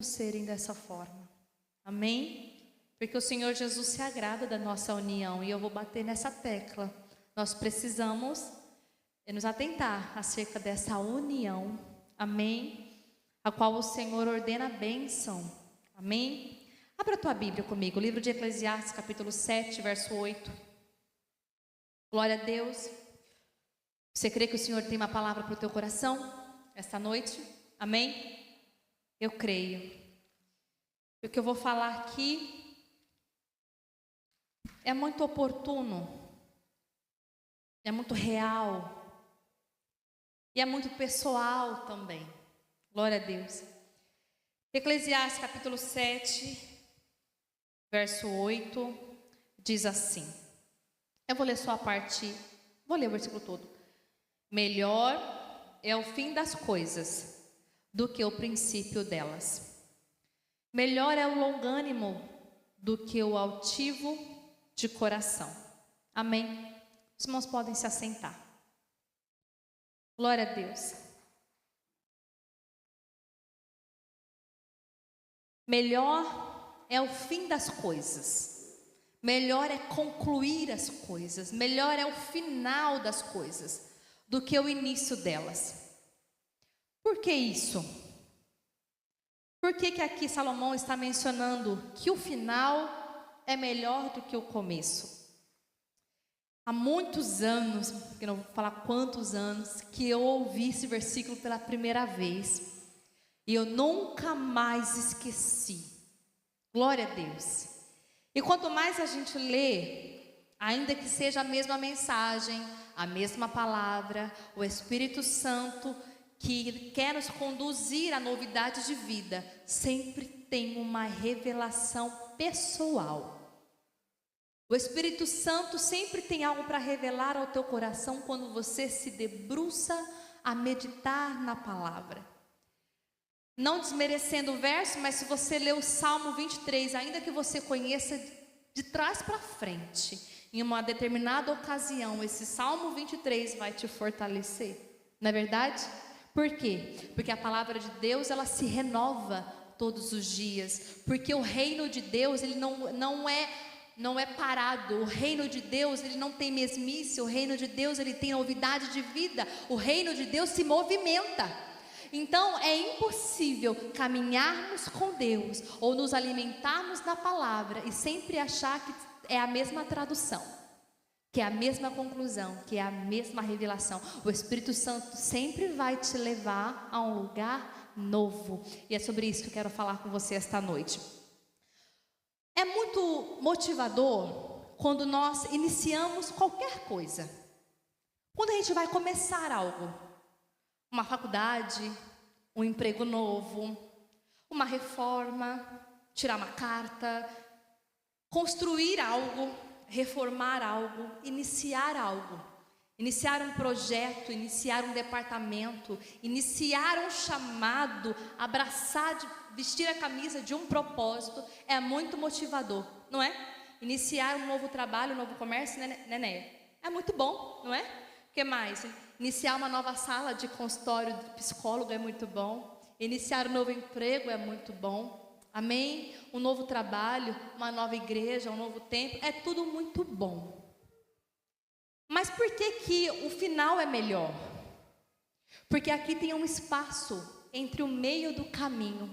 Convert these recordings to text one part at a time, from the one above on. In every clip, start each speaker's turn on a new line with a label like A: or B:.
A: serem dessa forma. Amém? Porque o Senhor Jesus se agrada da nossa união, e eu vou bater nessa tecla. Nós precisamos nos atentar acerca dessa união. Amém? A qual o Senhor ordena a bênção. Amém? Abra a tua Bíblia comigo, livro de Eclesiastes, capítulo 7, verso 8. Glória a Deus. Você crê que o Senhor tem uma palavra para o teu coração esta noite? Amém? Eu creio. O que eu vou falar aqui é muito oportuno, é muito real e é muito pessoal também. Glória a Deus. Eclesiastes capítulo 7, verso 8, diz assim. Eu vou ler só a parte, vou ler o versículo todo. Melhor é o fim das coisas do que o princípio delas. Melhor é o longânimo do que o altivo de coração. Amém? Os irmãos podem se assentar. Glória a Deus. Melhor é o fim das coisas. Melhor é concluir as coisas. Melhor é o final das coisas do que o início delas. Por que isso? Por que aqui Salomão está mencionando que o final é melhor do que o começo? Há muitos anos, eu não vou falar quantos anos, que eu ouvi esse versículo pela primeira vez. E eu nunca mais esqueci. Glória a Deus. E quanto mais a gente lê, ainda que seja a mesma mensagem, a mesma palavra, o Espírito Santo que quer nos conduzir à novidade de vida, sempre tem uma revelação pessoal. O Espírito Santo sempre tem algo para revelar ao teu coração quando você se debruça a meditar na palavra. Não desmerecendo o verso, mas se você ler o Salmo 23, ainda que você conheça de trás para frente, em uma determinada ocasião, esse Salmo 23 vai te fortalecer. Não é verdade? Por quê? Porque a palavra de Deus, ela se renova todos os dias. Porque o reino de Deus, ele não é parado. O reino de Deus, ele não tem mesmice. O reino de Deus, ele tem novidade de vida. O reino de Deus se movimenta. Então é impossível caminharmos com Deus ou nos alimentarmos na palavra e sempre achar que é a mesma tradução, que é a mesma conclusão, que é a mesma revelação. O Espírito Santo sempre vai te levar a um lugar novo. E é sobre isso que eu quero falar com você esta noite. É muito motivador quando nós iniciamos qualquer coisa. Quando a gente vai começar algo. Uma faculdade, um emprego novo, uma reforma, tirar uma carta, construir algo, reformar algo, iniciar algo, iniciar um projeto, iniciar um departamento, iniciar um chamado, vestir a camisa de um propósito, é muito motivador, não é? Iniciar um novo trabalho, um novo comércio, né? É muito bom, não é? O que mais? Iniciar uma nova sala de consultório de psicólogo é muito bom. Iniciar um novo emprego é muito bom. Amém? Um novo trabalho, uma nova igreja, um novo templo, é tudo muito bom. Mas por que o final é melhor? Porque aqui tem um espaço entre o meio do caminho.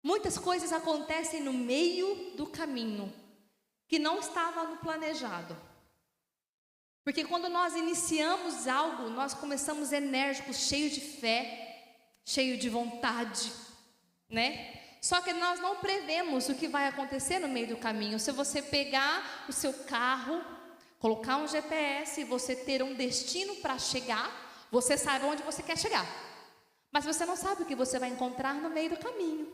A: Muitas coisas acontecem no meio do caminho que não estava no planejado. Porque quando nós iniciamos algo, nós começamos enérgicos, cheios de fé, cheios de vontade, né? Só que nós não prevemos o que vai acontecer no meio do caminho. Se você pegar o seu carro, colocar um GPS e você ter um destino para chegar, você sabe onde você quer chegar. Mas você não sabe o que você vai encontrar no meio do caminho.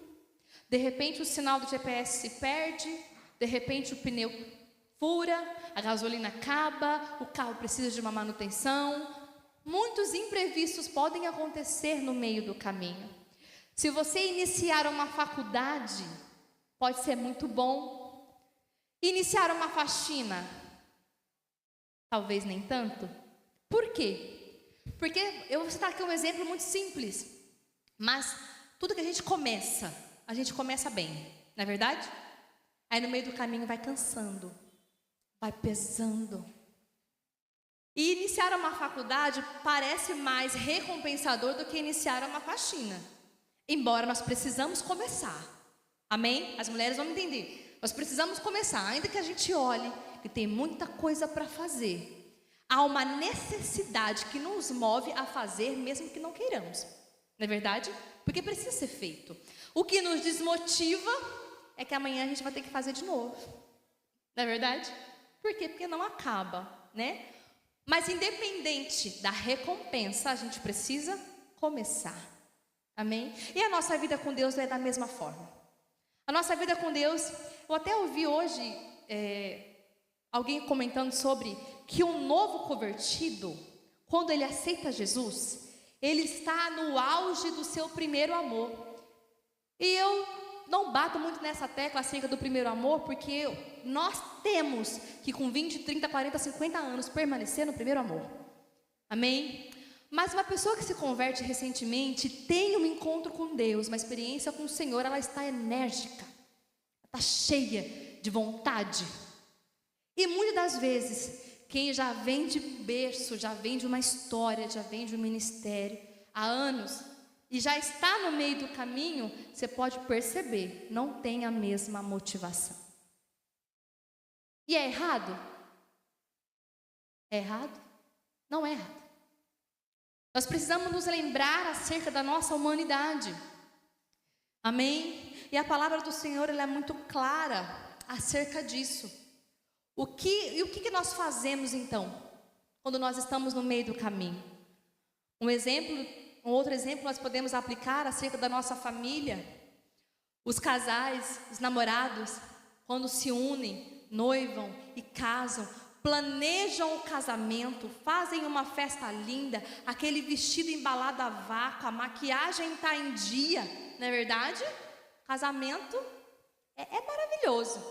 A: De repente o sinal do GPS se perde, de repente o pneu fura, a gasolina acaba, o carro precisa de uma manutenção. Muitos imprevistos podem acontecer no meio do caminho. Se você iniciar uma faculdade, pode ser muito bom. Iniciar uma faxina, talvez nem tanto. Por quê? Porque eu vou citar aqui um exemplo muito simples, mas tudo que a gente começa bem, não é verdade? Aí no meio do caminho vai cansando, vai pesando. E iniciar uma faculdade parece mais recompensador do que iniciar uma faxina. Embora nós precisamos começar. Amém? As mulheres vão me entender. Nós precisamos começar, ainda que a gente olhe que tem muita coisa para fazer. Há uma necessidade que nos move a fazer, mesmo que não queiramos. Não é verdade? Porque precisa ser feito. O que nos desmotiva é que amanhã a gente vai ter que fazer de novo. Não é verdade? Por quê? Porque não acaba, né? Mas independente da recompensa, a gente precisa começar. Amém? E a nossa vida com Deus é da mesma forma. A nossa vida com Deus, eu até ouvi hoje alguém comentando sobre que um novo convertido, quando ele aceita Jesus, ele está no auge do seu primeiro amor. E eu não bato muito nessa tecla acerca do primeiro amor, porque nós temos que com 20, 30, 40, 50 anos permanecer no primeiro amor. Amém? Mas uma pessoa que se converte recentemente tem um encontro com Deus, uma experiência com o Senhor, ela está enérgica, está cheia de vontade. E muitas das vezes, quem já vem de berço, já vem de uma história, já vem de um ministério há anos, e já está no meio do caminho, você pode perceber, não tem a mesma motivação. E é errado? É errado? Não é errado. Nós precisamos nos lembrar acerca da nossa humanidade. Amém? E a palavra do Senhor, ela é muito clara acerca disso. O que nós fazemos então, quando nós estamos no meio do caminho? Um outro exemplo nós podemos aplicar acerca da nossa família. Os casais, os namorados, quando se unem, noivam e casam, planejam o casamento, fazem uma festa linda, aquele vestido embalado a vácuo, a maquiagem está em dia, não é verdade? Casamento é maravilhoso.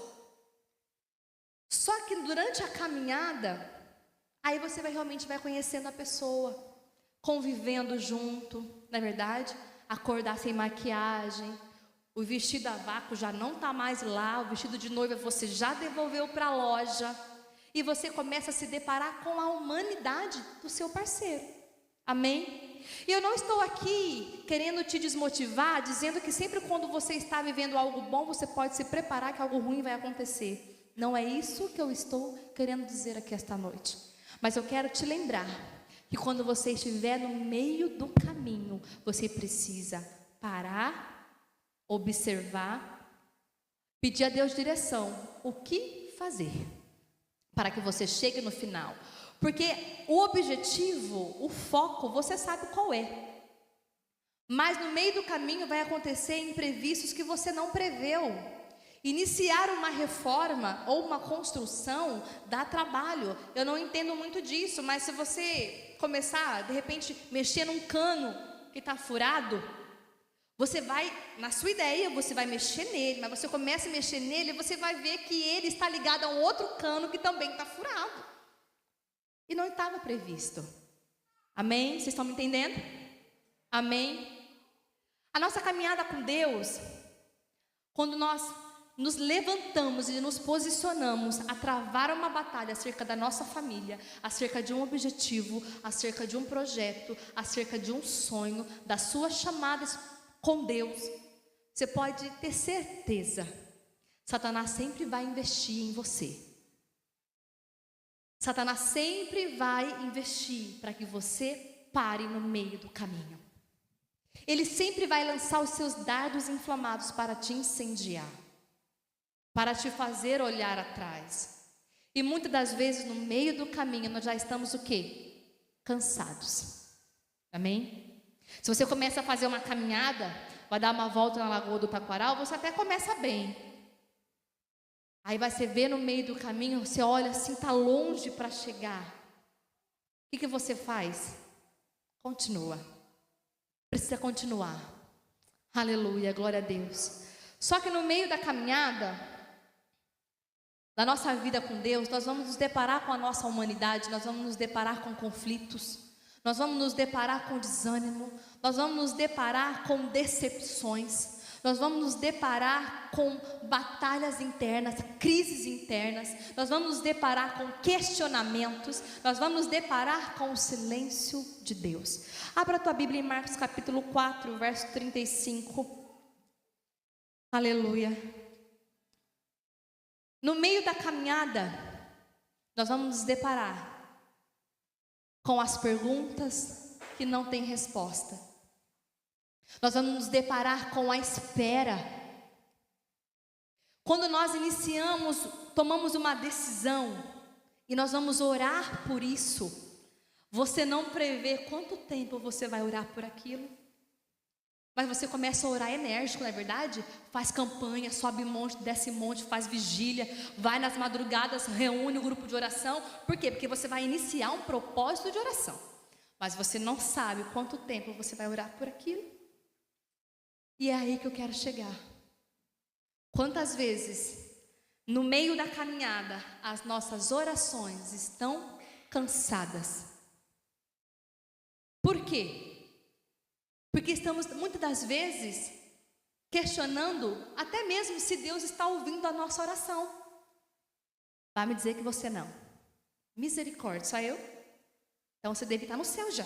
A: Só que durante a caminhada, aí você realmente vai conhecendo a pessoa, convivendo junto, não é verdade? Acordar sem maquiagem, o vestido a vácuo já não está mais lá, o vestido de noiva você já devolveu para a loja, e você começa a se deparar com a humanidade do seu parceiro. Amém? E eu não estou aqui querendo te desmotivar, dizendo que sempre quando você está vivendo algo bom, você pode se preparar que algo ruim vai acontecer. Não é isso que eu estou querendo dizer aqui esta noite. Mas eu quero te lembrar que quando você estiver no meio do caminho, você precisa parar, observar, pedir a Deus direção, o que fazer para que você chegue no final. Porque o objetivo, o foco, você sabe qual é. Mas no meio do caminho vai acontecer imprevistos que você não preveu. Iniciar uma reforma ou uma construção dá trabalho. Eu não entendo muito disso, mas se você começar, de repente, mexer num cano que está furado, você vai, na sua ideia, você vai mexer nele, mas você começa a mexer nele e você vai ver que ele está ligado a um outro cano que também está furado. E não estava previsto. Amém? Vocês estão me entendendo? Amém? A nossa caminhada com Deus, quando nós nos levantamos e nos posicionamos a travar uma batalha acerca da nossa família, acerca de um objetivo, acerca de um projeto, acerca de um sonho, das suas chamadas com Deus, você pode ter certeza, Satanás sempre vai investir em você. Satanás sempre vai investir para que você pare no meio do caminho. Ele sempre vai lançar os seus dardos inflamados para te incendiar, para te fazer olhar atrás. E muitas das vezes no meio do caminho nós já estamos o quê? Cansados. Amém? Se você começa a fazer uma caminhada, vai dar uma volta na Lagoa do Taquaral, você até começa bem. Aí você vê no meio do caminho, você olha assim, está longe para chegar. O que você faz? Continua. Precisa continuar. Aleluia, glória a Deus. Só que no meio da caminhada, da nossa vida com Deus, nós vamos nos deparar com a nossa humanidade, nós vamos nos deparar com conflitos, nós vamos nos deparar com desânimo, nós vamos nos deparar com decepções, nós vamos nos deparar com batalhas internas, crises internas, nós vamos nos deparar com questionamentos, nós vamos nos deparar com o silêncio de Deus. Abra a tua Bíblia em Marcos capítulo 4, verso 35. Aleluia. No meio da caminhada, nós vamos nos deparar com as perguntas que não têm resposta. Nós vamos nos deparar com a espera. Quando nós tomamos uma decisão e nós vamos orar por isso, você não prevê quanto tempo você vai orar por aquilo, mas você começa a orar enérgico, não é verdade? Faz campanha, sobe monte, desce monte, faz vigília, vai nas madrugadas, reúne o grupo de oração. Por quê? Porque você vai iniciar um propósito de oração, mas você não sabe quanto tempo você vai orar por aquilo. E é aí que eu quero chegar. Quantas vezes, no meio da caminhada, as nossas orações estão cansadas? Por quê? Porque estamos, muitas das vezes, questionando até mesmo se Deus está ouvindo a nossa oração. Vai me dizer que você não. Misericórdia, só eu? Então você deve estar no céu já.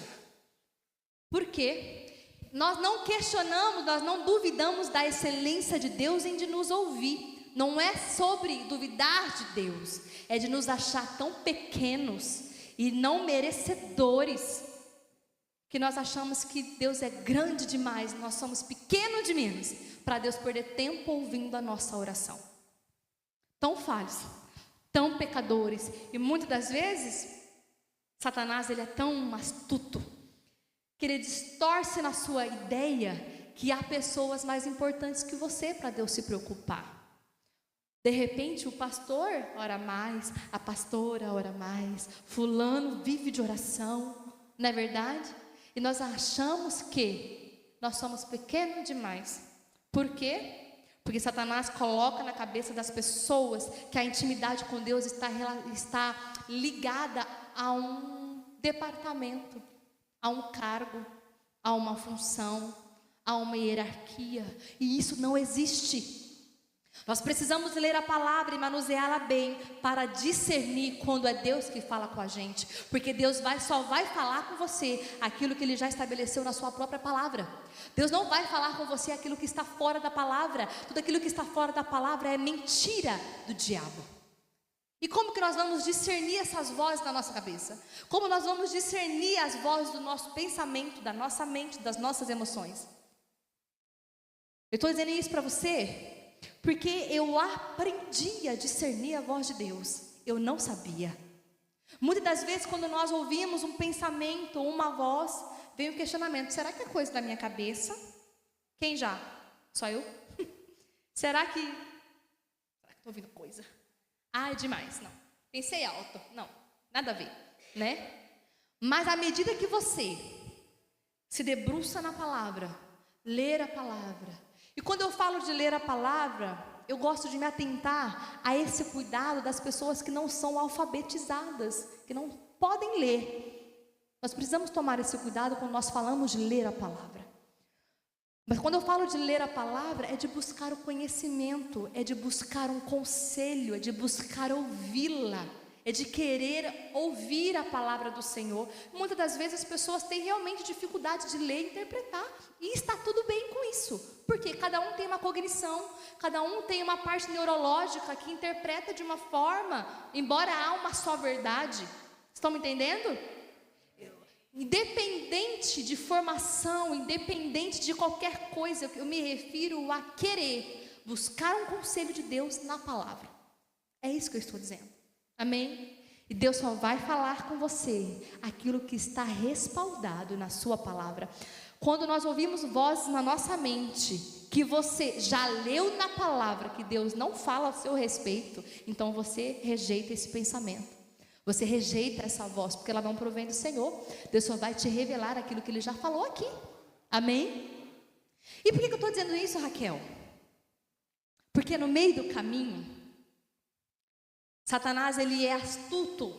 A: Por quê? Nós não questionamos, nós não duvidamos da excelência de Deus em de nos ouvir. Não é sobre duvidar de Deus, é de nos achar tão pequenos e não merecedores, que nós achamos que Deus é grande demais, nós somos pequenos de menos, para Deus perder tempo ouvindo a nossa oração. Tão falhos, tão pecadores, e muitas das vezes, Satanás ele é tão astuto, que ele distorce na sua ideia que há pessoas mais importantes que você para Deus se preocupar. De repente o pastor ora mais, a pastora ora mais, fulano vive de oração, não é verdade? E nós achamos que nós somos pequenos demais. Por quê? Porque Satanás coloca na cabeça das pessoas que a intimidade com Deus está ligada a um departamento, a um cargo, a uma função, a uma hierarquia, e isso não existe. Nós precisamos ler a palavra e manuseá-la bem para discernir quando é Deus que fala com a gente, porque Deus só vai falar com você aquilo que Ele já estabeleceu na sua própria palavra. Deus não vai falar com você aquilo que está fora da palavra. Tudo aquilo que está fora da palavra é mentira do diabo. E como que nós vamos discernir essas vozes na nossa cabeça? Como nós vamos discernir as vozes do nosso pensamento, da nossa mente, das nossas emoções? Eu estou dizendo isso para você porque eu aprendi a discernir a voz de Deus. Eu não sabia. Muitas das vezes quando nós ouvimos um pensamento, uma voz, vem o questionamento: será que é coisa da minha cabeça? Quem já? Só eu? Será que estou ouvindo coisa? Ah, é demais, não. Pensei alto, não, nada a ver, né? Mas à medida que você se debruça na palavra, ler a palavra, e quando eu falo de ler a palavra, eu gosto de me atentar a esse cuidado das pessoas que não são alfabetizadas, que não podem ler. Nós precisamos tomar esse cuidado quando nós falamos de ler a palavra. Mas quando eu falo de ler a palavra, é de buscar o conhecimento, é de buscar um conselho, é de buscar ouvi-la, é de querer ouvir a palavra do Senhor. Muitas das vezes as pessoas têm realmente dificuldade de ler e interpretar, e está tudo bem com isso, porque cada um tem uma cognição, cada um tem uma parte neurológica que interpreta de uma forma, embora há uma só verdade. Estão me entendendo? Independente de formação, independente de qualquer coisa, eu me refiro a querer buscar um conselho de Deus na palavra. É isso que eu estou dizendo. Amém? E Deus só vai falar com você aquilo que está respaldado na sua palavra. Quando nós ouvimos vozes na nossa mente que você já leu na palavra que Deus não fala a seu respeito, então você rejeita esse pensamento. Você rejeita essa voz, porque ela não provém do Senhor. Deus só vai te revelar aquilo que Ele já falou aqui. Amém? E por que eu estou dizendo isso, Raquel? Porque no meio do caminho, Satanás ele é astuto.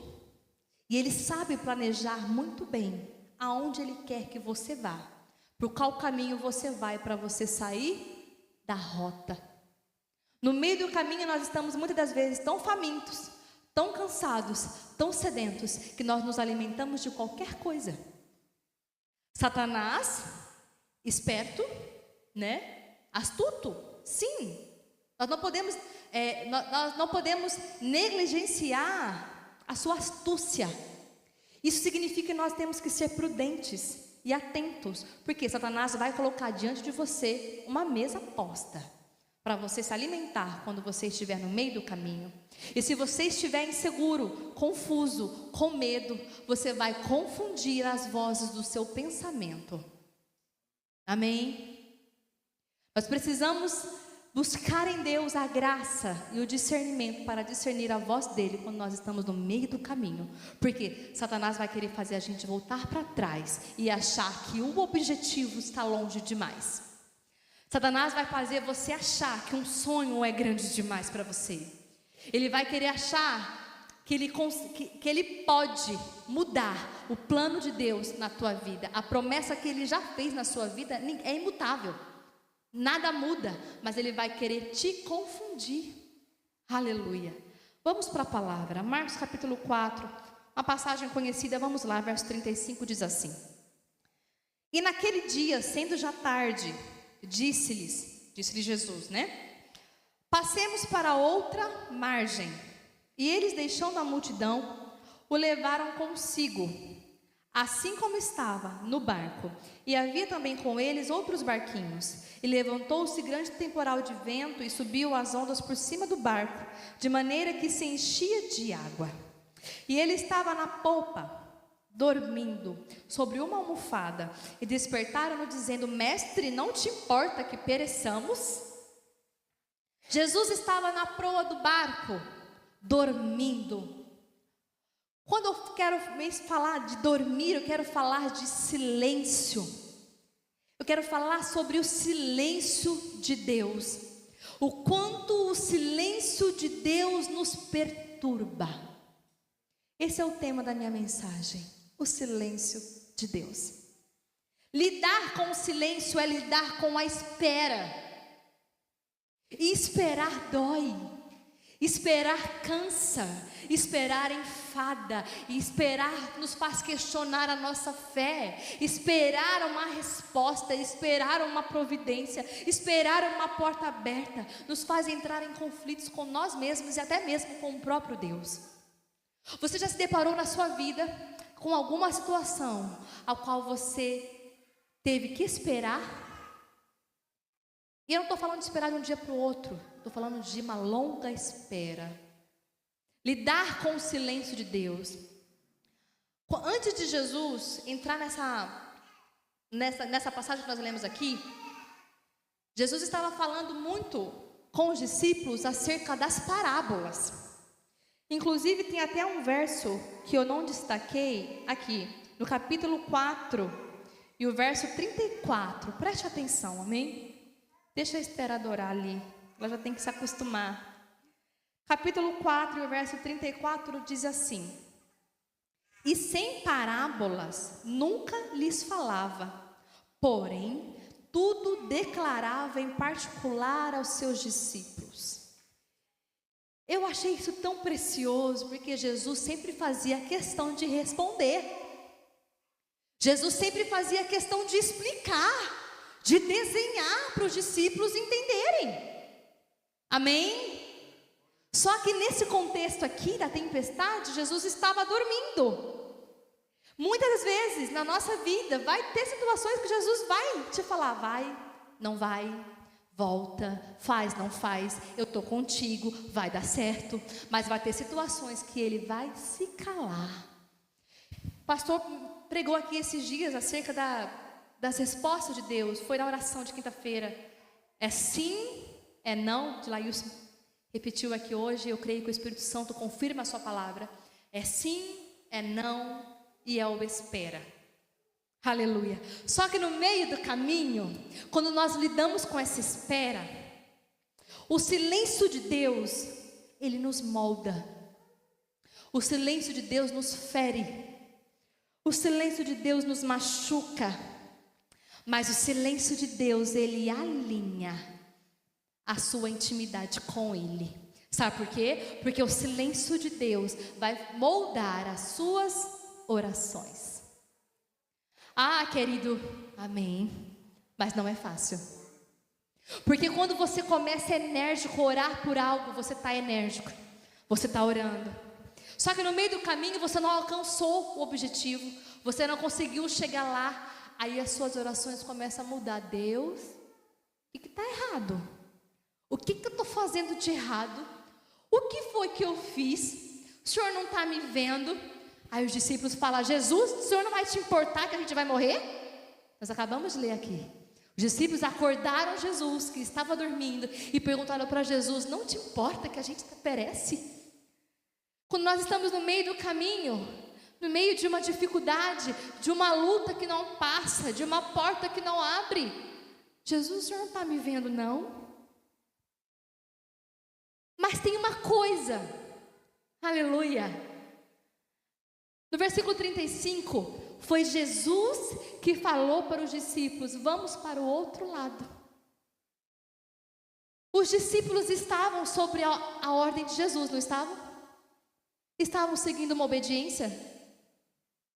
A: E ele sabe planejar muito bem aonde Ele quer que você vá, por qual caminho você vai para você sair da rota. No meio do caminho nós estamos muitas das vezes tão famintos, tão cansados, tão sedentos, que nós nos alimentamos de qualquer coisa. Satanás, esperto, né? Astuto, sim. Nós não podemos negligenciar a sua astúcia. Isso significa que nós temos que ser prudentes e atentos, porque Satanás vai colocar diante de você uma mesa posta para você se alimentar quando você estiver no meio do caminho. E se você estiver inseguro, confuso, com medo, você vai confundir as vozes do seu pensamento. Amém? Nós precisamos buscar em Deus a graça e o discernimento para discernir a voz dele quando nós estamos no meio do caminho, porque Satanás vai querer fazer a gente voltar para trás e achar que o objetivo está longe demais. Satanás vai fazer você achar que um sonho é grande demais para você. Ele vai querer achar que ele pode mudar o plano de Deus na tua vida. A promessa que ele já fez na sua vida é imutável. Nada muda, mas ele vai querer te confundir. Aleluia. Vamos para a palavra. Marcos capítulo 4, uma passagem conhecida. Vamos lá, verso 35 diz assim: E naquele dia, sendo já tarde, disse-lhe Jesus, né? Passemos para outra margem. E eles, deixando a multidão, o levaram consigo, assim como estava no barco. E havia também com eles outros barquinhos. E levantou-se grande temporal de vento e subiu as ondas por cima do barco, de maneira que se enchia de água. E ele estava na polpa, dormindo sobre uma almofada. E despertaram-no dizendo: Mestre, não te importa que pereçamos? Jesus estava na proa do barco, dormindo. Quando eu quero falar de dormir, eu quero falar de silêncio. Eu quero falar sobre o silêncio de Deus. O quanto o silêncio de Deus nos perturba. Esse é o tema da minha mensagem. O silêncio de Deus. Lidar com o silêncio é lidar com a espera. E esperar dói. Esperar cansa, esperar enfada, e esperar nos faz questionar a nossa fé, esperar uma resposta, esperar uma providência, esperar uma porta aberta, nos faz entrar em conflitos com nós mesmos e até mesmo com o próprio Deus. Você já se deparou na sua vida com alguma situação a qual você teve que esperar? E eu não estou falando de esperar de um dia para o outro, estou falando de uma longa espera. Lidar com o silêncio de Deus. Antes de Jesus entrar nessa passagem que nós lemos aqui, Jesus estava falando muito com os discípulos acerca das parábolas. Inclusive tem até um verso que eu não destaquei aqui, no capítulo 4 e o verso 34. Preste atenção, amém? Deixa a Esther adorar ali, ela já tem que se acostumar. Capítulo 4, verso 34 diz assim: E sem parábolas nunca lhes falava, porém tudo declarava em particular aos seus discípulos. Eu achei isso tão precioso, porque Jesus sempre fazia questão de responder. Jesus sempre fazia questão de explicar, de desenhar para os discípulos entenderem. Amém? Só que nesse contexto aqui da tempestade, Jesus estava dormindo. Muitas vezes na nossa vida vai ter situações que Jesus vai te falar: vai, não vai, volta, faz, não faz, eu estou contigo, vai dar certo. Mas vai ter situações que ele vai se calar. O pastor pregou aqui esses dias acerca das respostas de Deus. Foi na oração de quinta-feira. É sim, é não. De Laílson repetiu aqui hoje. Eu creio que o Espírito Santo confirma a sua palavra. É sim, é não e é o espera. Aleluia. Só que no meio do caminho, quando nós lidamos com essa espera, o silêncio de Deus, ele nos molda. O silêncio de Deus nos fere. O silêncio de Deus nos machuca, mas o silêncio de Deus, ele alinha a sua intimidade com Ele. Sabe por quê? Porque o silêncio de Deus vai moldar as suas orações. Ah, querido, amém. Mas não é fácil. Porque quando você começa enérgico a orar por algo, você está enérgico, você está orando. Só que no meio do caminho você não alcançou o objetivo, você não conseguiu chegar lá. Aí as suas orações começam a mudar. Deus, o que está errado? O que eu estou fazendo de errado? O que foi que eu fiz? O Senhor não está me vendo? Aí os discípulos falam: Jesus, o Senhor não vai te importar que a gente vai morrer? Nós acabamos de ler aqui. Os discípulos acordaram Jesus, que estava dormindo, e perguntaram para Jesus: não te importa que a gente perece? Quando nós estamos no meio do caminho, no meio de uma dificuldade, de uma luta que não passa, de uma porta que não abre, Jesus, o Senhor não está me vendo, não? Mas tem uma coisa, aleluia. No versículo 35, foi Jesus que falou para os discípulos: vamos para o outro lado. Os discípulos estavam sobre a ordem de Jesus, não estavam? Estavam seguindo uma obediência.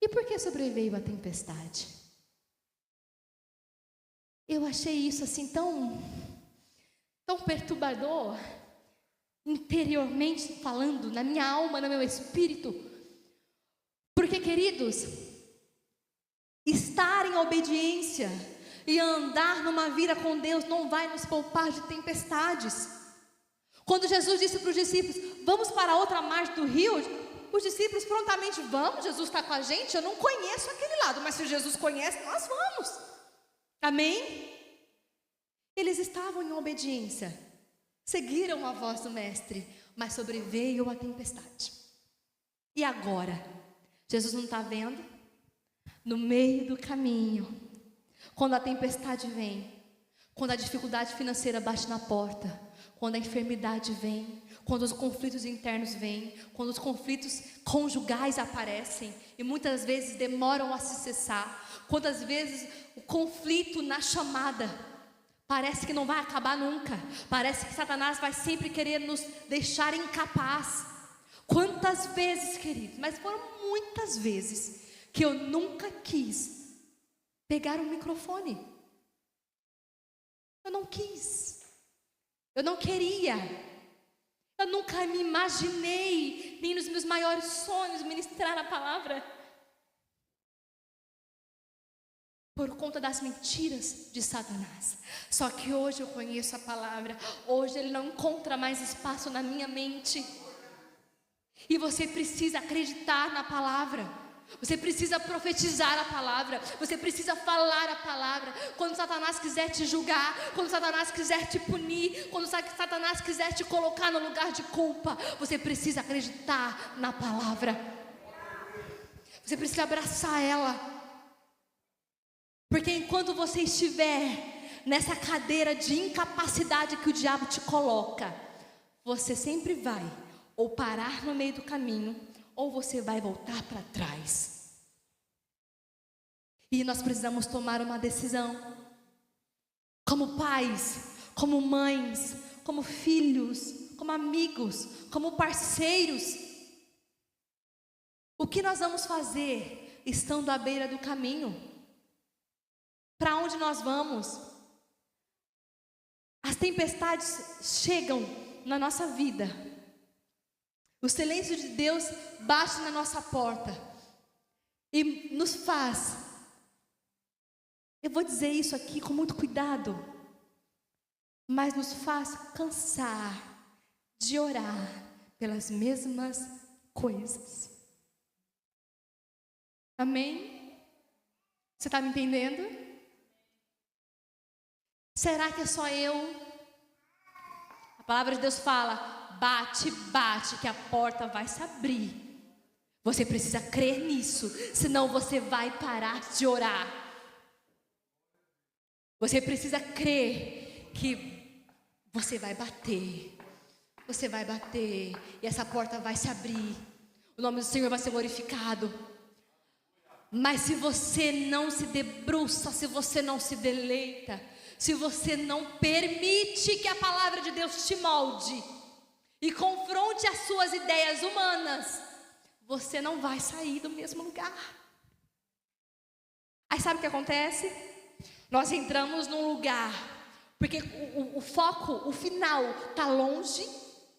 A: E por que sobreveio a tempestade? Eu achei isso assim tão perturbador, interiormente falando, na minha alma, no meu espírito. Porque, queridos, estar em obediência e andar numa vida com Deus não vai nos poupar de tempestades. Quando Jesus disse para os discípulos: vamos para a outra margem do rio, os discípulos prontamente: vamos, Jesus está com a gente. Eu não conheço aquele lado, mas se Jesus conhece, nós vamos. Amém? Eles estavam em obediência, seguiram a voz do mestre, mas sobreveio a tempestade. E agora? Jesus não está vendo? No meio do caminho, quando a tempestade vem, quando a dificuldade financeira bate na porta, quando a enfermidade vem, quando os conflitos internos vêm, quando os conflitos conjugais aparecem e muitas vezes demoram a se cessar, quantas vezes o conflito na chamada parece que não vai acabar nunca, parece que Satanás vai sempre querer nos deixar incapaz. Quantas vezes, queridos, mas foram muitas vezes que eu nunca quis pegar um microfone. Eu não quis. Eu não queria. Eu nunca me imaginei, nem nos meus maiores sonhos, ministrar a palavra. Por conta das mentiras de Satanás. Só que hoje eu conheço a palavra. Hoje ele não encontra mais espaço na minha mente. E você precisa acreditar na palavra. Você precisa profetizar a palavra. Você precisa falar a palavra. Quando Satanás quiser te julgar, quando Satanás quiser te punir, quando Satanás quiser te colocar no lugar de culpa, você precisa acreditar na palavra. Você precisa abraçar ela. Porque enquanto você estiver nessa cadeira de incapacidade que o diabo te coloca, você sempre vai ou parar no meio do caminho, ou você vai voltar para trás. E nós precisamos tomar uma decisão. Como pais, como mães, como filhos, como amigos, como parceiros. O que nós vamos fazer estando à beira do caminho? Para onde nós vamos? As tempestades chegam na nossa vida. O silêncio de Deus bate na nossa porta e nos faz, eu vou dizer isso aqui com muito cuidado, mas nos faz cansar de orar pelas mesmas coisas. Amém? Você está me entendendo? Será que é só eu? A palavra de Deus fala: bate, bate, que a porta vai se abrir. Você precisa crer nisso, senão você vai parar de orar. Você precisa crer que você vai bater. Você vai bater e essa porta vai se abrir. O nome do Senhor vai ser glorificado. Mas se você não se debruça, se você não se deleita, se você não permite que a palavra de Deus te molde e confronte as suas ideias humanas, você não vai sair do mesmo lugar. Aí sabe o que acontece? Nós entramos num lugar, porque o foco, o final está longe,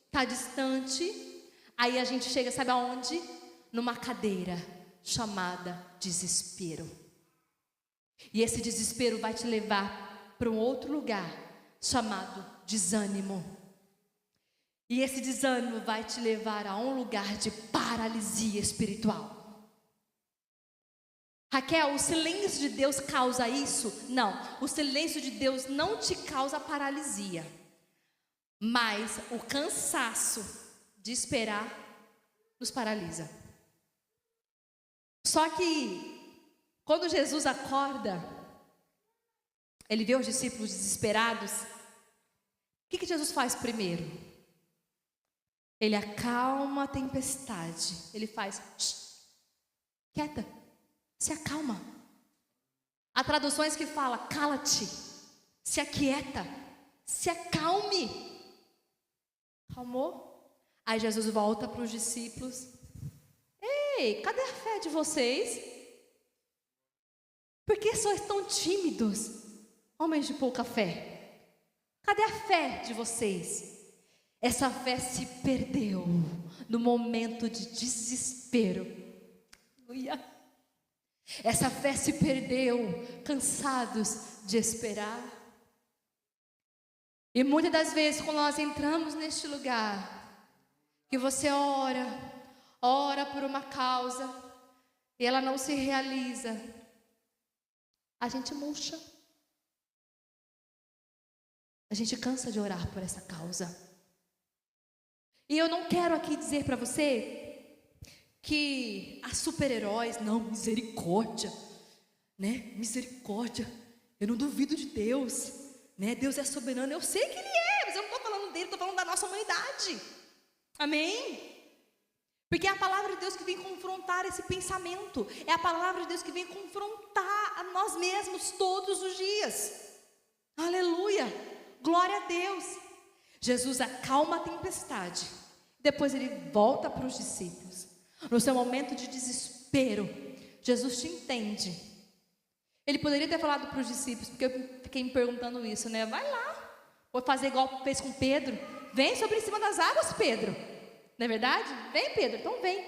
A: está distante. Aí a gente chega, sabe aonde? Numa cadeira chamada desespero. E esse desespero vai te levar para um outro lugar chamado desânimo. E esse desânimo vai te levar a um lugar de paralisia espiritual. Raquel, o silêncio de Deus causa isso? Não, o silêncio de Deus não te causa paralisia, mas o cansaço de esperar nos paralisa. Só que quando Jesus acorda, ele vê os discípulos desesperados. O que Jesus faz primeiro? Ele acalma a tempestade. Ele faz, quieta, se acalma. Há traduções que falam, cala-te, se aquieta, se acalme. Calmou? Aí Jesus volta para os discípulos. Ei, cadê a fé de vocês? Por que sois tão tímidos, homens de pouca fé? Cadê a fé de vocês? Essa fé se perdeu no momento de desespero. Aleluia. Essa fé se perdeu, cansados de esperar. E muitas das vezes, quando nós entramos neste lugar, que você ora por uma causa, e ela não se realiza, a gente murcha. A gente cansa de orar por essa causa. E eu não quero aqui dizer para você que há super-heróis, não, misericórdia, né? Misericórdia, eu não duvido de Deus, né? Deus é soberano, eu sei que Ele é, mas eu não estou falando dele, estou falando da nossa humanidade. Amém? Porque é a palavra de Deus que vem confrontar esse pensamento, é a palavra de Deus que vem confrontar a nós mesmos todos os dias. Aleluia, glória a Deus. Jesus acalma a tempestade, depois Ele volta para os discípulos. No seu momento de desespero, Jesus te entende. Ele poderia ter falado para os discípulos, porque eu fiquei me perguntando isso, né? Vai lá, vou fazer igual fez com Pedro. Vem sobre cima das águas, Pedro. Não é verdade? Vem, Pedro, então vem.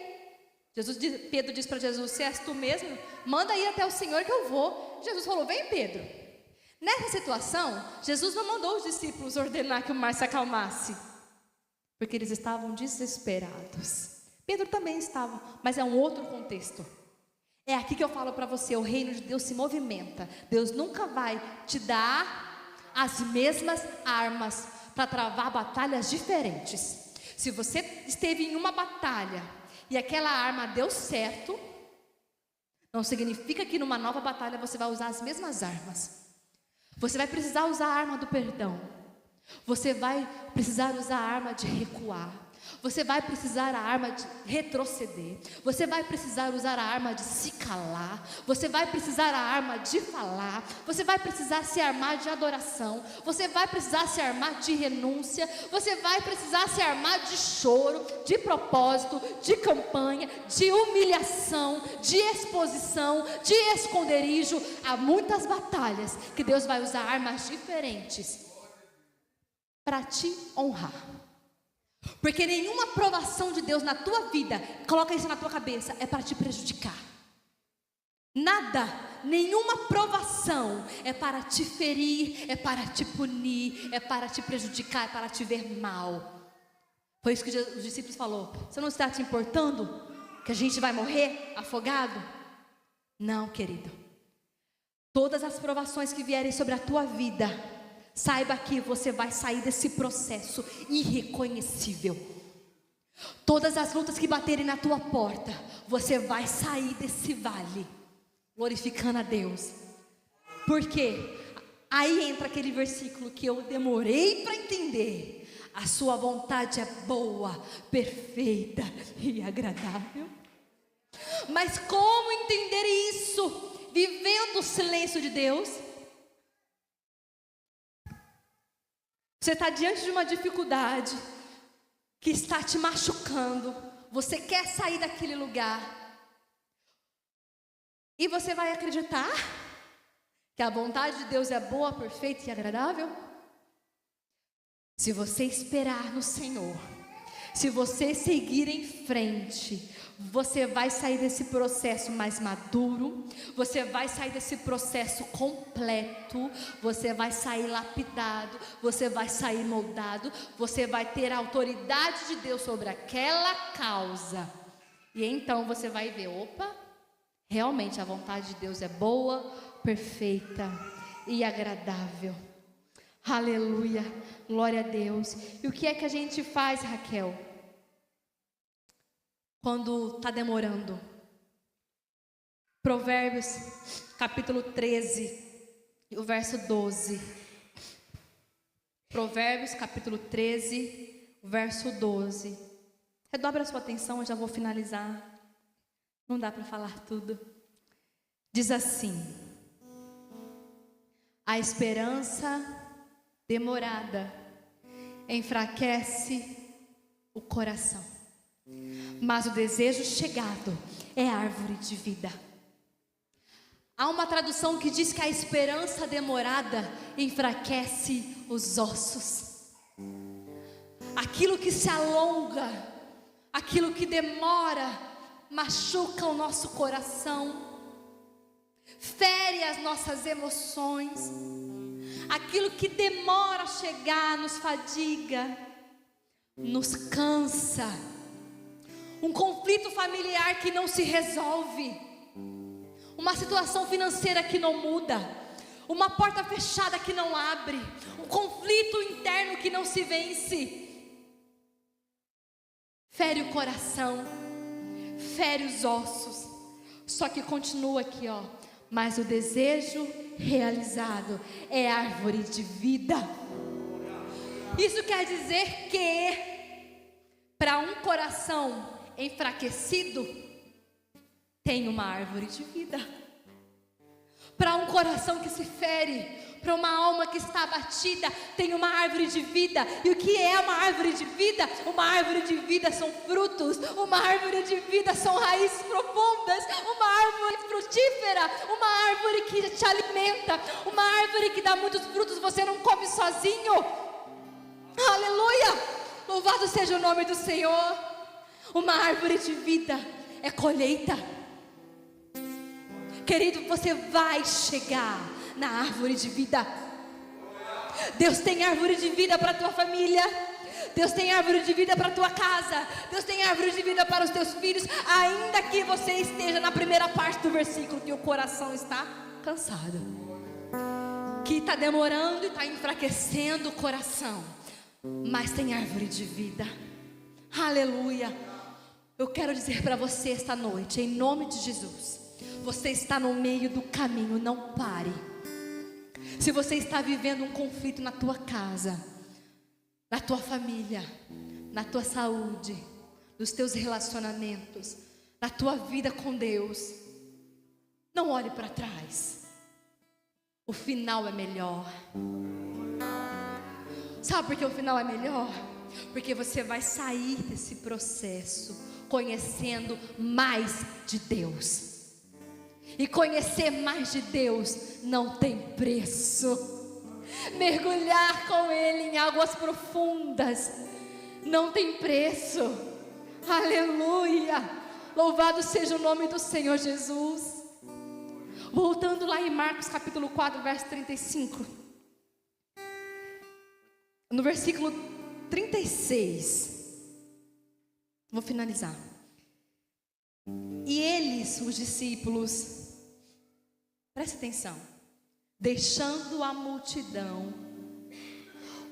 A: Pedro diz para Jesus, se és tu mesmo, manda ir até o Senhor que eu vou. Jesus falou, vem, Pedro. Nessa situação, Jesus não mandou os discípulos ordenar que o mar se acalmasse, porque eles estavam desesperados. Pedro também estava, mas é um outro contexto. É aqui que eu falo para você, o reino de Deus se movimenta. Deus nunca vai te dar as mesmas armas para travar batalhas diferentes. Se você esteve em uma batalha e aquela arma deu certo, não significa que numa nova batalha você vai usar as mesmas armas. Você vai precisar usar a arma do perdão. Você vai precisar usar a arma de recuar. Você vai precisar a arma de retroceder. Você vai precisar usar a arma de se calar. Você vai precisar a arma de falar. Você vai precisar se armar de adoração. Você vai precisar se armar de renúncia. Você vai precisar se armar de choro, de propósito, de campanha, de humilhação, de exposição, de esconderijo. Há muitas batalhas que Deus vai usar armas diferentes para te honrar. Porque nenhuma aprovação de Deus na tua vida, coloca isso na tua cabeça, é para te prejudicar. Nada, nenhuma aprovação é para te ferir, é para te punir, é para te prejudicar, é para te ver mal. Foi isso que os discípulos falou. Você não está te importando que a gente vai morrer afogado? Não, querido. Todas as provações que vierem sobre a tua vida, saiba que você vai sair desse processo irreconhecível. Todas as lutas que baterem na tua porta, você vai sair desse vale glorificando a Deus. Porque aí entra aquele versículo que eu demorei para entender. A sua vontade é boa, perfeita e agradável. Mas como entender isso? Vivendo o silêncio de Deus. Você está diante de uma dificuldade que está te machucando. Você quer sair daquele lugar. E você vai acreditar que a vontade de Deus é boa, perfeita e agradável? Se você esperar no Senhor, se você seguir em frente, você vai sair desse processo mais maduro, você vai sair desse processo completo, você vai sair lapidado, você vai sair moldado, você vai ter a autoridade de Deus sobre aquela causa. E então você vai ver, opa, realmente a vontade de Deus é boa, perfeita e agradável. Aleluia, glória a Deus. E o que é que a gente faz, Raquel, quando está demorando? Provérbios capítulo 13, o verso 12. Provérbios capítulo 13, o verso 12. Redobre a sua atenção, eu já vou finalizar. Não dá para falar tudo. Diz assim: a esperança demorada enfraquece o coração, mas o desejo chegado é árvore de vida. Há uma tradução que diz que a esperança demorada enfraquece os ossos. Aquilo que se alonga, aquilo que demora, machuca o nosso coração, fere as nossas emoções. Aquilo que demora a chegar nos fadiga, nos cansa. Um conflito familiar que não se resolve, uma situação financeira que não muda, uma porta fechada que não abre, um conflito interno que não se vence, fere o coração, fere os ossos. Só que continua aqui, ó. Mas o desejo realizado é árvore de vida. Isso quer dizer que para um coração enfraquecido tem uma árvore de vida. Para um coração que se fere, para uma alma que está abatida, tem uma árvore de vida. E o que é uma árvore de vida? Uma árvore de vida são frutos, uma árvore de vida são raízes profundas, uma árvore frutífera, uma árvore que te alimenta, uma árvore que dá muitos frutos, você não come sozinho. Aleluia! Louvado seja o nome do Senhor. Uma árvore de vida é colheita. Querido, você vai chegar na árvore de vida. Deus tem árvore de vida para a tua família. Deus tem árvore de vida para a tua casa. Deus tem árvore de vida para os teus filhos. Ainda que você esteja na primeira parte do versículo, que o coração está cansado, que está demorando e está enfraquecendo o coração, mas tem árvore de vida. Aleluia. Eu quero dizer para você esta noite, em nome de Jesus, você está no meio do caminho, não pare. Se você está vivendo um conflito na tua casa, na tua família, na tua saúde, nos teus relacionamentos, na tua vida com Deus, não olhe para trás. O final é melhor. Sabe por que o final é melhor? Porque você vai sair desse processo conhecendo mais de Deus. E conhecer mais de Deus não tem preço. Mergulhar com Ele em águas profundas não tem preço. Aleluia. Louvado seja o nome do Senhor Jesus. Voltando lá em Marcos capítulo 4, verso 35. No versículo 36. Vou finalizar. E eles, os discípulos, preste atenção, deixando a multidão,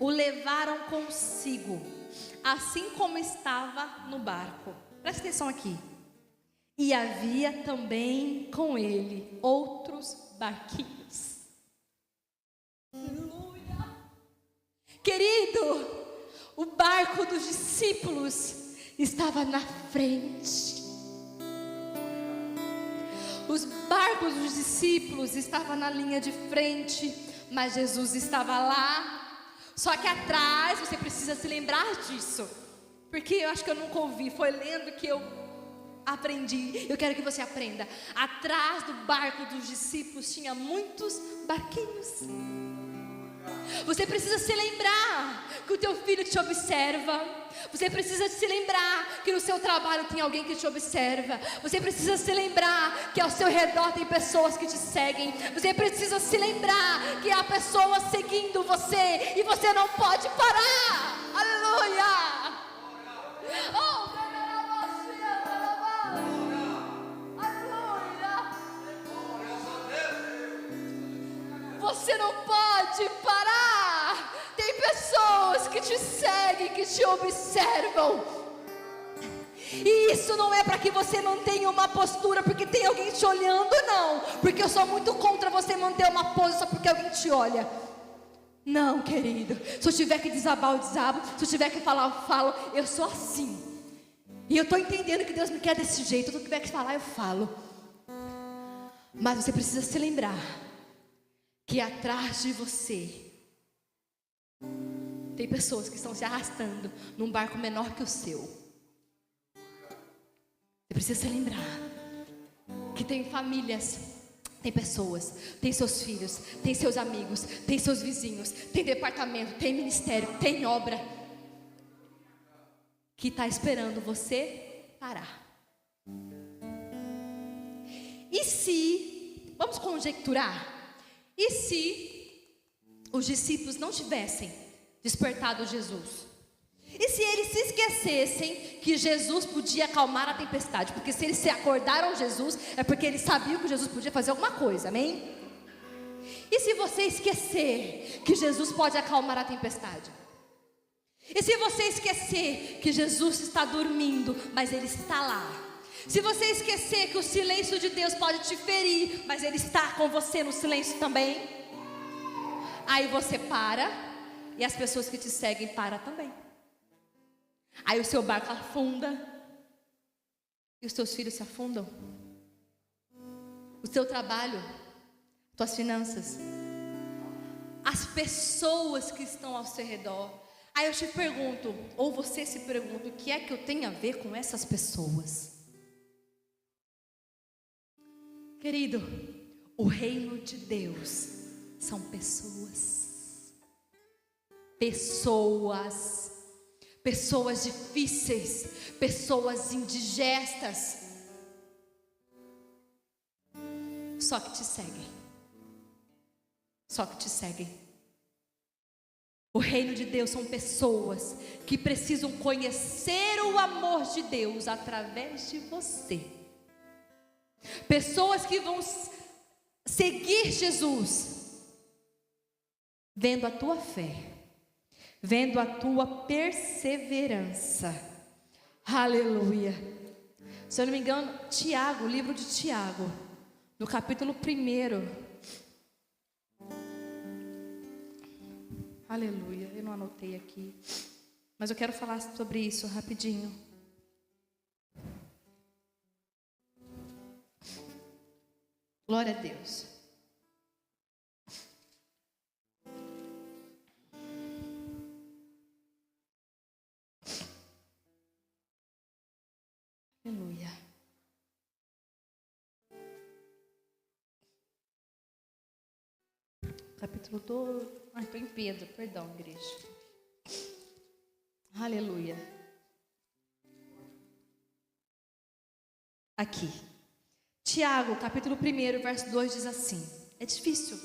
A: o levaram consigo, assim como estava no barco. Preste atenção aqui. E havia também com ele outros barquinhos. Aleluia. Querido, o barco dos discípulos estava na frente. Os barcos dos discípulos estavam na linha de frente, mas Jesus estava lá. Só que atrás, você precisa se lembrar disso, porque eu acho que eu nunca ouvi, foi lendo que eu aprendi. Eu quero que você aprenda. Atrás do barco dos discípulos tinha muitos barquinhos. Você precisa se lembrar que o teu filho te observa. Você precisa se lembrar que no seu trabalho tem alguém que te observa. Você precisa se lembrar que ao seu redor tem pessoas que te seguem. Você precisa se lembrar que há pessoas seguindo você e você não pode parar. Aleluia! Oh, você não pode parar. Tem pessoas que te seguem, que te observam. E isso não é para que você mantenha uma postura porque tem alguém te olhando, não. Porque eu sou muito contra você manter uma pose só porque alguém te olha. Não, querido. Se eu tiver que desabar, eu desabo. Se eu tiver que falar, eu falo. Eu sou assim. E eu estou entendendo que Deus me quer desse jeito. Se eu tiver que falar, eu falo. Mas você precisa se lembrar que atrás de você tem pessoas que estão se arrastando num barco menor que o seu. Você precisa se lembrar que tem famílias, tem pessoas, tem seus filhos, tem seus amigos, tem seus vizinhos, tem departamento, tem ministério, tem obra que está esperando você parar. E se, vamos conjecturar, e se os discípulos não tivessem despertado Jesus? E se eles se esquecessem que Jesus podia acalmar a tempestade? Porque se eles se acordaram Jesus, é porque eles sabiam que Jesus podia fazer alguma coisa, amém? E se você esquecer que Jesus pode acalmar a tempestade? E se você esquecer que Jesus está dormindo, mas Ele está lá? Se você esquecer que o silêncio de Deus pode te ferir, mas Ele está com você no silêncio também, aí você para, e as pessoas que te seguem param também. Aí o seu barco afunda, e os teus filhos se afundam, o seu trabalho, tuas finanças, as pessoas que estão ao seu redor. Aí eu te pergunto, ou você se pergunta, o que é que eu tenho a ver com essas pessoas? Querido, o reino de Deus são pessoas. Pessoas difíceis, pessoas indigestas, só que te seguem. O reino de Deus são pessoas que precisam conhecer o amor de Deus através de você. Pessoas que vão seguir Jesus, vendo a tua fé, vendo a tua perseverança. Aleluia. Se eu não me engano, Tiago, o livro de Tiago, no capítulo 1. Aleluia, eu não anotei aqui, mas eu quero falar sobre isso rapidinho. Glória a Deus. Aleluia. Capítulo 2. Estou em Pedro, perdão, igreja. Aleluia. Aqui. Tiago, capítulo 1, verso 2 diz assim. É difícil,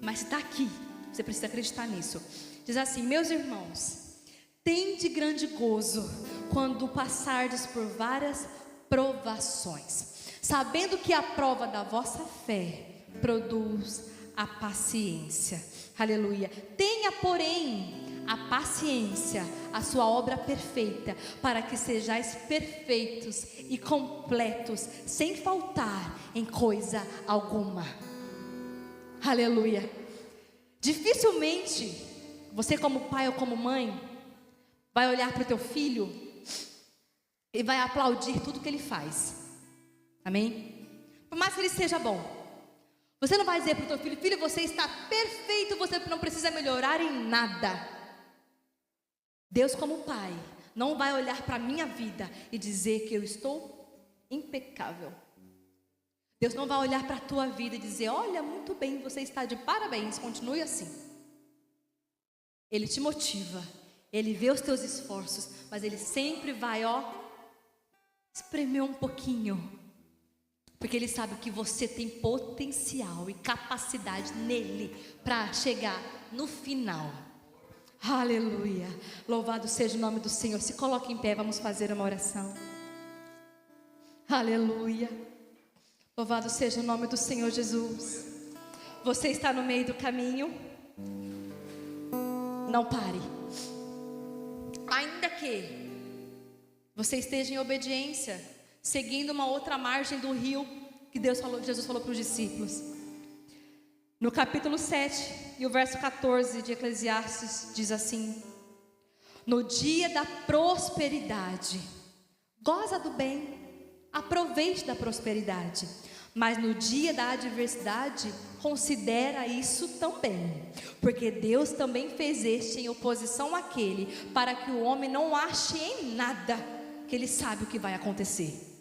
A: mas está aqui. Você precisa acreditar nisso. Diz assim: meus irmãos, tende grande gozo quando passardes por várias provações, sabendo que a prova da vossa fé produz a paciência. Aleluia. Tenha, porém, a paciência, a sua obra perfeita, para que sejais perfeitos e completos, sem faltar em coisa alguma. Aleluia. Dificilmente você, como pai ou como mãe, vai olhar para o teu filho e vai aplaudir tudo que ele faz. Amém? Por mais que ele seja bom. Você não vai dizer para o teu filho: filho, você está perfeito, você não precisa melhorar em nada. Deus, como pai, não vai olhar para a minha vida e dizer que eu estou impecável. Deus não vai olhar para a tua vida e dizer: olha, muito bem, você está de parabéns, continue assim. Ele te motiva, Ele vê os teus esforços, mas Ele sempre vai, espremer um pouquinho, porque Ele sabe que você tem potencial e capacidade nele para chegar no final. Aleluia, louvado seja o nome do Senhor. Se coloque em pé, vamos fazer uma oração. Aleluia, louvado seja o nome do Senhor Jesus. Você está no meio do caminho, não pare. Ainda que você esteja em obediência, seguindo uma outra margem do rio que Jesus falou para os discípulos. No capítulo 7 e o verso 14 de Eclesiastes diz assim: no dia da prosperidade, goza do bem, aproveite da prosperidade, mas no dia da adversidade, considera isso também, porque Deus também fez este em oposição àquele, para que o homem não ache em nada, que ele sabe o que vai acontecer.